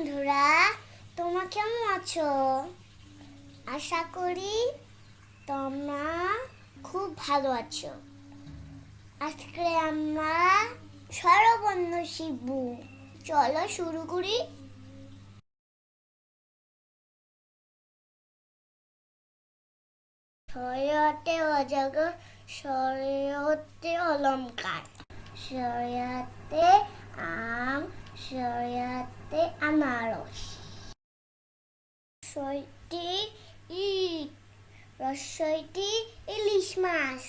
বন্ধুরা, তোমরা কেমন আছো? আশা করি তোমরা খুব ভালো আছো। আজকে আমরা স্বরবর্ণ শিখব। চলো শুরু করি। শরীয়তে অজাগর, শরীয়তে অলংকার, শরীয়তে আম, শরীয়তে আনারস, রসইটি ইট, রসইটি ইলিশ মাছ,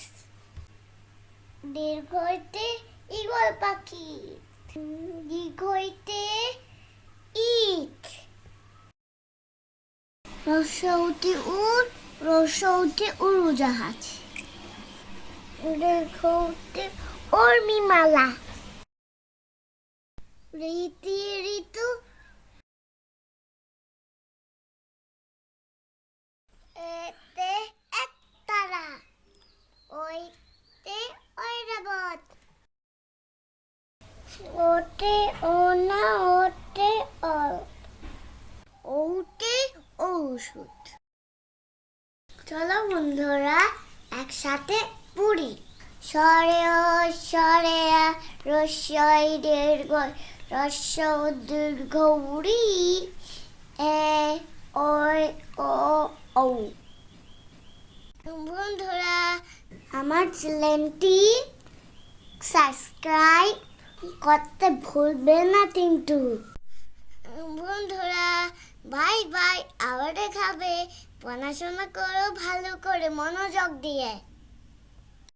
দীর্ঘইতে ঈগল পাখি, দীর্ঘইতে ইট, রসৌটি উট, রসৌটি উড়োজাহাজ, দীর্ঘতে উর্মিমালা, রীতি ঋতু, এতে একতারা, ওইতে ঐরাবত, ওতে ওনা, ওতে অল, ওতে ঔষধ। চলো বন্ধুরা একসাথে পড়ি। স্বরে স্বরে রস্যই দীর্ঘ, রস্য দীর্ঘ উড়ি, এ ওই ও ঔ। বন্ধুরা আমার চ্যানেলটি সাবস্ক্রাইব করতে ভুলবে না কিন্তু। বন্ধুরা বাই বাই, আবার দেখাবে। পড়াশোনা করো ভালো করে, মনোযোগ দিয়ে।